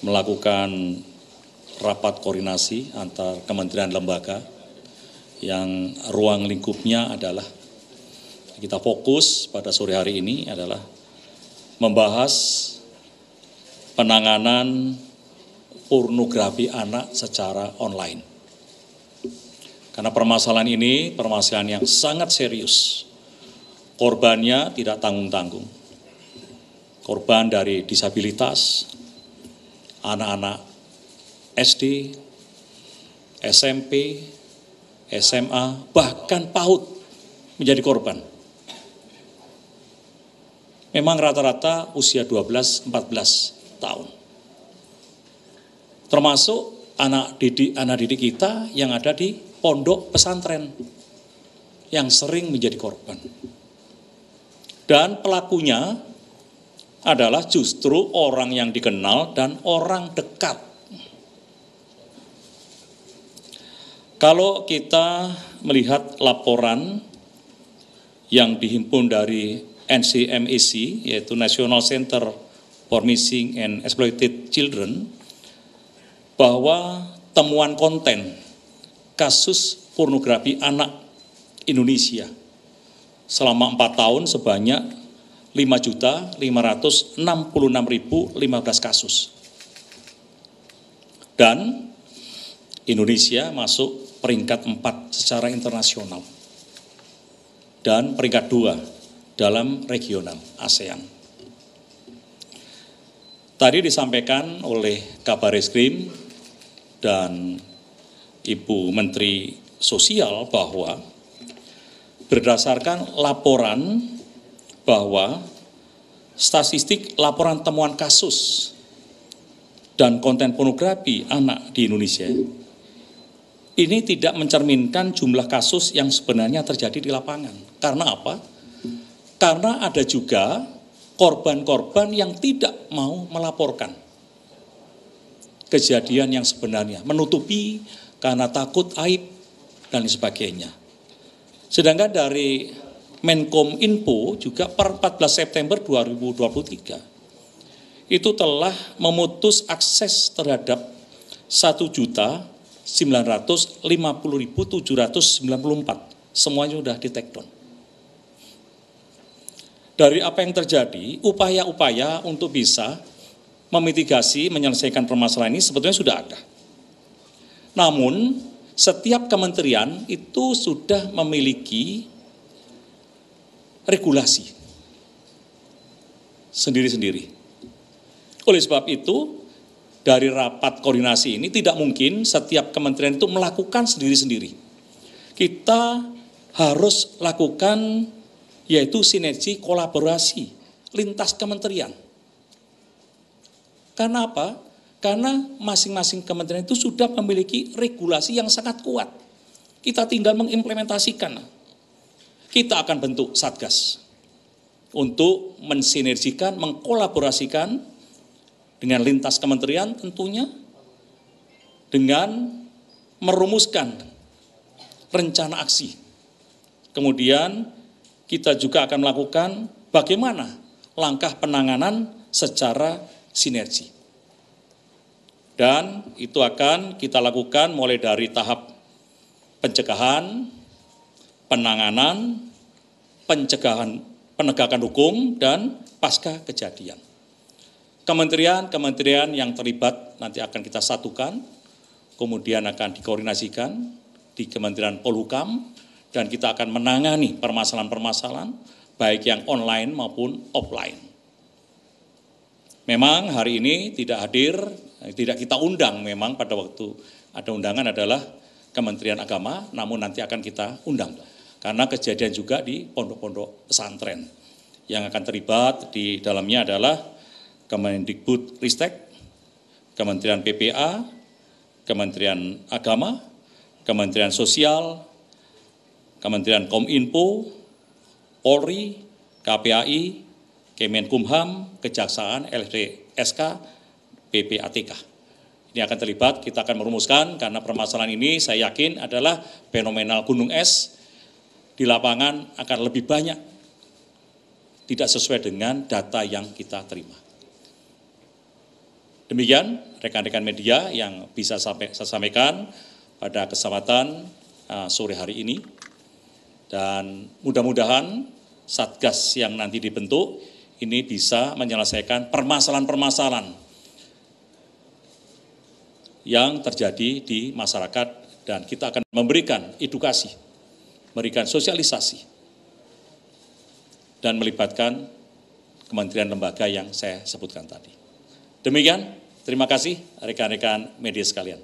melakukan rapat koordinasi antar kementerian lembaga yang ruang lingkupnya adalah kita fokus pada sore hari ini adalah membahas penanganan pornografi anak secara online. Karena permasalahan ini permasalahan yang sangat serius. Korbannya tidak tanggung-tanggung. Korban dari disabilitas, anak-anak SD, SMP, SMA, bahkan PAUD menjadi korban. Memang rata-rata usia 12-14 tahun. Termasuk anak didik kita yang ada di pondok pesantren yang sering menjadi korban. Dan pelakunya adalah justru orang yang dikenal dan orang dekat. Kalau kita melihat laporan yang dihimpun dari NCMEC, yaitu National Center for Missing and Exploited Children, bahwa temuan konten kasus pornografi anak Indonesia selama 4 tahun sebanyak 5.566.015 kasus. Dan Indonesia masuk peringkat 4 secara internasional dan peringkat 2 dalam regional ASEAN. Tadi disampaikan oleh Kabar Eskrim dan Ibu Menteri Sosial bahwa berdasarkan laporan bahwa statistik laporan temuan kasus dan konten pornografi anak di Indonesia ini tidak mencerminkan jumlah kasus yang sebenarnya terjadi di lapangan. Karena apa? Karena ada juga korban-korban yang tidak mau melaporkan kejadian yang sebenarnya, menutupi karena takut aib dan sebagainya. Sedangkan dari Menkominfo juga per 14 September 2023 itu telah memutus akses terhadap 1.950.794. Semuanya sudah di-take down. Dari apa yang terjadi, upaya-upaya untuk bisa memitigasi, menyelesaikan permasalahan ini sebetulnya sudah ada. Namun, setiap kementerian itu sudah memiliki regulasi sendiri-sendiri. Oleh sebab itu, dari rapat koordinasi ini tidak mungkin setiap kementerian itu melakukan sendiri-sendiri. Kita harus lakukan yaitu sinergi kolaborasi lintas kementerian. Karena apa? Karena masing-masing kementerian itu sudah memiliki regulasi yang sangat kuat. Kita tinggal mengimplementasikan. Kita akan bentuk Satgas untuk mensinergikan, mengkolaborasikan dengan lintas kementerian tentunya dengan merumuskan rencana aksi. Kemudian kita juga akan melakukan bagaimana langkah penanganan secara sinergi. Dan itu akan kita lakukan mulai dari tahap pencegahan, penanganan, penegakan hukum, dan pasca kejadian. Kementerian-kementerian yang terlibat nanti akan kita satukan, kemudian akan dikoordinasikan di Kementerian Polhukam, dan kita akan menangani permasalahan-permasalahan baik yang online maupun offline. Memang hari ini tidak hadir, tidak kita undang memang pada waktu ada undangan adalah Kementerian Agama, namun nanti akan kita undang. Karena kejadian juga di pondok-pondok pesantren. Yang akan terlibat di dalamnya adalah Kemendikbud Ristek, Kementerian PPA, Kementerian Agama, Kementerian Sosial, Kementerian Kominfo, Polri, KPAI, Kemenkumham, Kejaksaan, LPSK, PPATK. Ini akan terlibat, kita akan merumuskan karena permasalahan ini saya yakin adalah fenomenal gunung es di lapangan akan lebih banyak, tidak sesuai dengan data yang kita terima. Demikian rekan-rekan media yang bisa saya sampaikan pada kesempatan sore hari ini. Dan mudah-mudahan Satgas yang nanti dibentuk ini bisa menyelesaikan permasalahan-permasalahan yang terjadi di masyarakat, dan kita akan memberikan edukasi, memberikan sosialisasi, dan melibatkan kementerian lembaga yang saya sebutkan tadi. Demikian, terima kasih rekan-rekan media sekalian.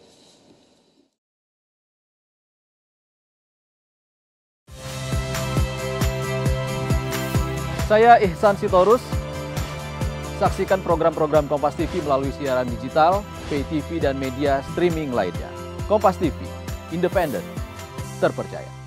Saya Ihsan Sitorus. Saksikan program-program Kompas TV melalui siaran digital, pay TV, dan media streaming lainnya. Kompas TV, independen, terpercaya.